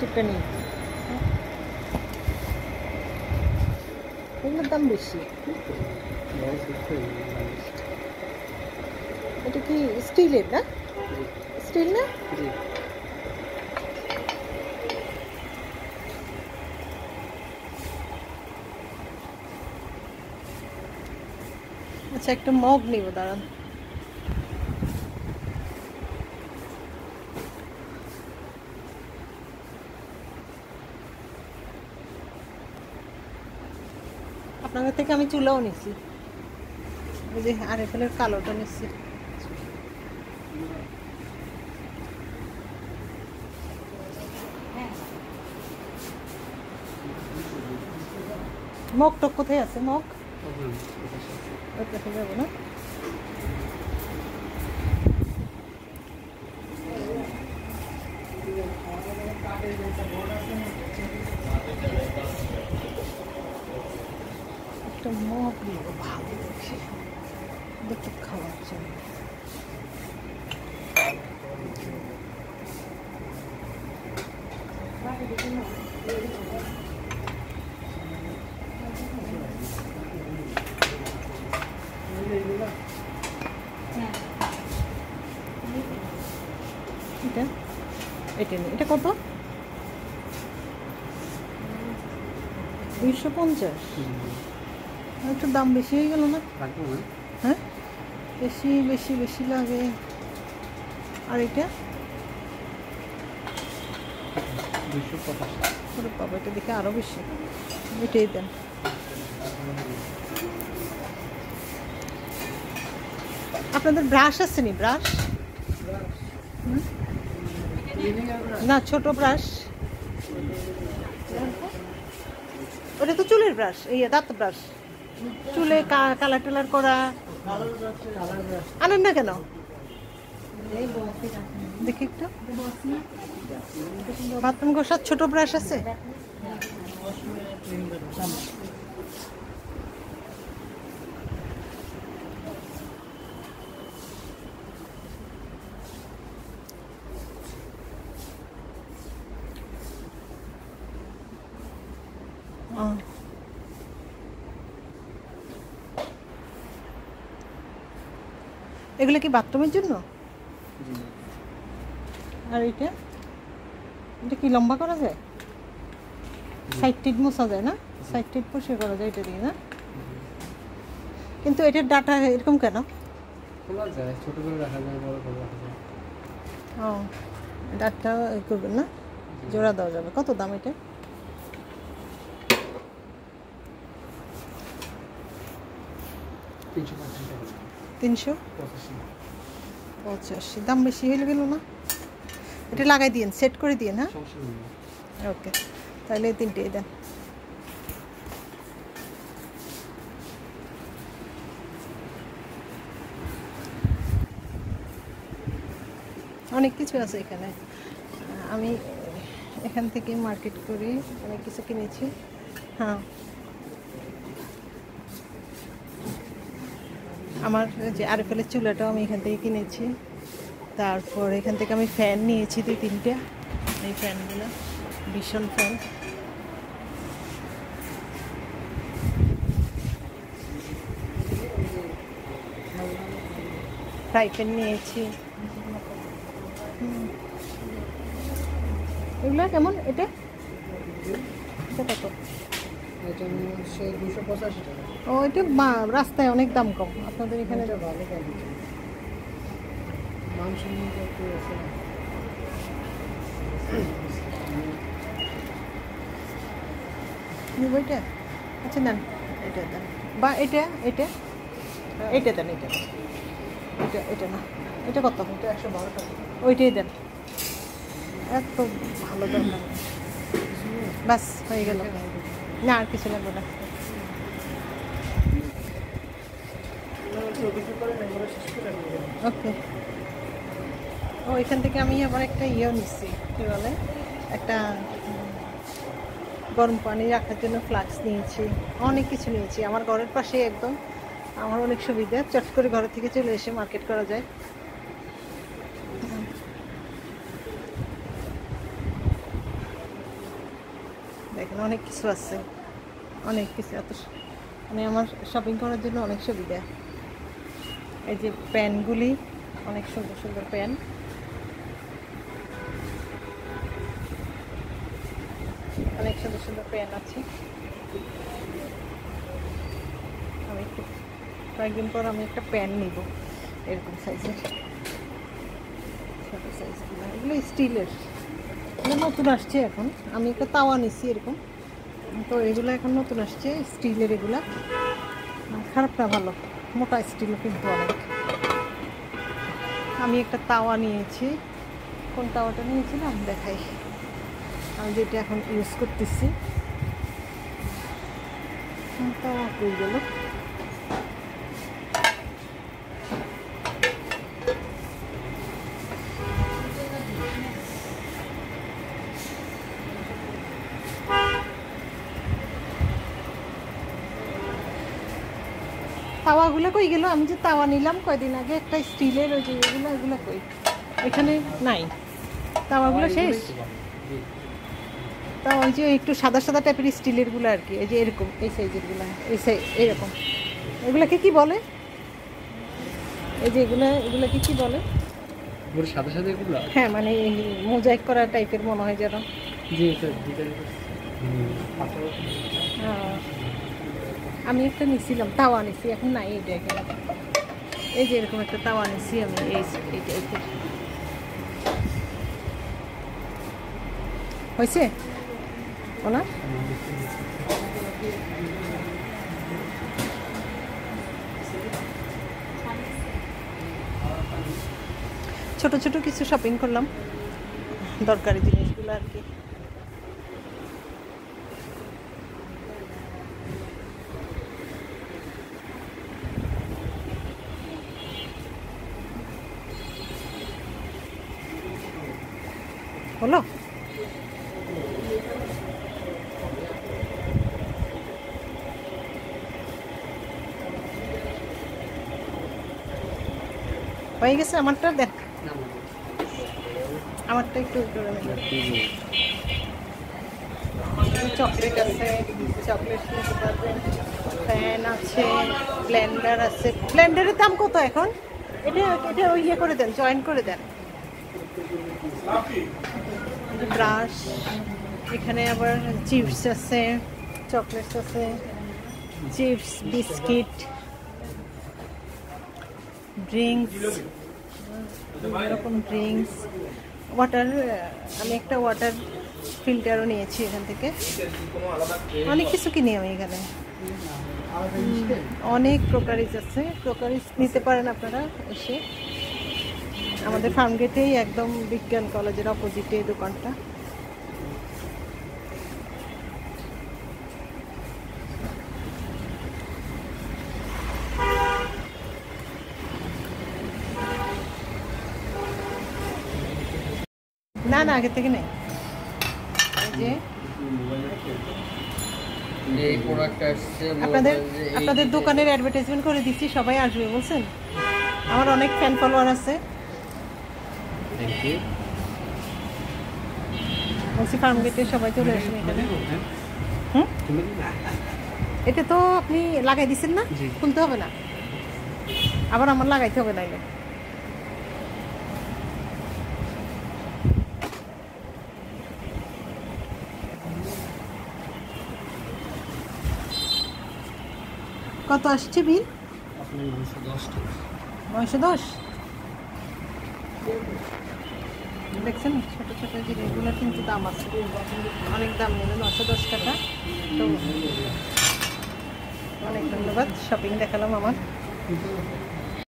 ছোটোটা নেই, এগুলোর দাম বেশি। এটা কি স্টিলের না? স্টিল না? আচ্ছা, একটা মগ নিব, দাঁড়ান। আপনাদের থেকে আমি চুলাও নিছি, ওই যে আরএফএলের কালোটা নিচ্ছি। মগ টক কোথায় আছে? মগ যাবো না? একটা মগ নিব ভালো দেখে, দেখতে খাওয়ার জন্য। এটা এটা নেই, এটা কত? 250। একটু দাম বেশি হয়ে গেল না? হ্যাঁ, বেশি বেশি বেশি লাগে। আর এটা 250। বাবা, এটা দেখে আরো বেশি। এটাই দেন। আপনাদের ব্রাশ আছে নি? ব্রাশ না, ছোট ব্রাশ। ওটা তো চুলের ব্রাশ, এই দাঁত ব্রাশ, চুলে কালার টালার করা। আনেন না কেন? দেখি একটু। বাথরুম ঘষার ছোট ব্রাশ আছে? এগুলো কি বাথরুমের জন্য? আর এটা এটা কি লম্বা করা যায়? সাইড টিট মোছা যায় না? সাইড টিট পরিষ্কার করা যায় এটা দিয়ে না? কিন্তু এটার ডাটা এরকম কেন? খোলা যায়, ছোট করে রাখা যায়, বড় করে রাখা যায়। ও, ডাটা করবেন না? জোড়া দেওয়া যাবে। কত দাম এটা? 385। দাম বেশি হয়ে গেল না? এটা লাগাই দিন, সেট করে দিন। হ্যাঁ, ওকে, তাহলে তিনটেই দেন। অনেক কিছু আছে এখানে, আমি এখান থেকে মার্কেট করে অনেক কিছু কিনেছি। হ্যাঁ, আমার যে আরএফএলের চুলাটাও আমি এখান থেকে কিনেছি। তারপর এখান থেকে আমি ফ্যান নিয়েছি 2-3টা, এই ফ্যানগুলো ভীষণ ফ্যান। ফ্রাই প্যান নিয়েছি। এগুলো কেমন? এটা এটা কত? এটা 285 টাকা। ও, এটা রাস্তায় অনেক দাম কম, আপনাদের এখানে ভালো কোয়ালিটি। মাংস নিয়ে একটু আছে। নিব এটা? আচ্ছা দেন, এটা দেন, বা এটা এটা এটা দেন, এটা এটা এটা না, এটা কত? এটা 112 টাকা। ওইটাই দেন। এত ভালো দাম না, বাস হয়ে গেল। না, আর কিছু লাগবে না। ওকে। ও, এখান থেকে আমি আবার একটা ইয়েও নিচ্ছি, কী বলে, একটা গরম পানি রাখার জন্য ফ্লাক্স নিয়েছি। অনেক কিছু নিয়েছি, আমার ঘরের পাশে একদম। আমার অনেক সুবিধা, চট করে ঘর থেকে চলে এসে মার্কেট করা যায়। দেখেন অনেক কিছু আছে, অনেক কিছু, এত মানে আমার শপিং করার জন্য অনেক সুবিধা। এই যে প্যানগুলি, অনেক সুন্দর সুন্দর প্যান। অনেক সুন্দর সুন্দর প্যান আছে। আমি কয়েকদিন পর আমি একটা প্যান নিব এরকম সাইজের, ছোটো সাইজগুলো। এগুলো স্টিলের, এগুলো নতুন আসছে এখন। আমি একটা তাওয়া নিছি এরকম, তো এগুলো এখন নতুন আসছে স্টিলের। এগুলা খারাপ না, ভালো, মোটা স্টিলও কিন্তু অনেক। আমি একটা তাওয়া নিয়েছি। কোন তাওয়াটা নিয়েছিলাম দেখাই, আমি যেটা এখন ইউজ করতেছি। তাওয়া কই গেল? তাওয়াগুলো কই গেল? আমি যে তাওয়া নিলাম কয়দিন আগে একটা স্টিলের, ওই যে এগুলো, এগুলো কই? এখানে নাই তাওয়াগুলো, শেষ। তা ওই যে একটু সাদা সাদা টাইপের স্টিলেরগুলো আর কি, এই যে এরকম এই সাইজেরগুলো, এই সাইজ এরকম। এগুলাকে কি বলে? এই যে এগুলাকে কি বলে? সাদা সাদা এগুলো? হ্যাঁ, মানে মোজাইক করা টাইপের মনে হয় যেন। জি, এটা ডিজাইন আমি একটা নিছিলাম, তাওয়া নিছি, এখন নাই এইটা এখানে। এই যে এরকম একটা তাওয়া নিছি আমি, এই টাইপের। হয়েছে ওনার? ছোট ছোট কিছু শপিং করলাম, দরকারি জিনিসগুলো আর কি। হলো? হয়ে গেছে আমারটা? দেখ আমারটা একটু করে নেব। চকলেট আছে, চকলেট নিতে পারবেন। ফ্যান আছে, ব্লেন্ডার আছে। ব্লেন্ডারের দাম কত এখন? এটা এটা ওই ইয়ে করে দেন, জয়েন করে দেন। ব্রাশ, এখানে আবার চিপস আছে, চকলেটস আছে, চিপস, বিস্কিট, ড্রিঙ্কস, এরকম ড্রিঙ্কস, ওয়াটার। আমি একটা ওয়াটার ফিল্টারও নিয়েছি এখান থেকে। অনেক কিছু কিনি আমি এখানে, অনেক ক্রোকারিজ আছে। ক্রোকারিজ নিতে পারেন আপনারা এসে। আমাদের ফার্মগেটেই একদম বিজ্ঞান কলেজের অপোজিটে দোকানটা। না না, আগে থেকে নেই। এই যে আপনাদের দোকানের অ্যাডভার্টাইজমেন্ট করে দিচ্ছি, সবাই আসবে বলছেন। আমার অনেক ফ্যান ফলোয়ার আছে। বলছি ফার্মগেটে সবাই চলে আসেন এখানে। এটা তো আপনি লাগাই দিচ্ছেন না, খুলতে হবে না, আবার আমার লাগাইতে হবে নাইলে। কত আসছে বিল? 910। দেখছেন ছোট ছোট জিনিসগুলো কিন্তু দাম আছে, অনেক দাম নেবে। 910 টাকা। তো অনেক ধন্যবাদ, শপিং দেখালাম আমার।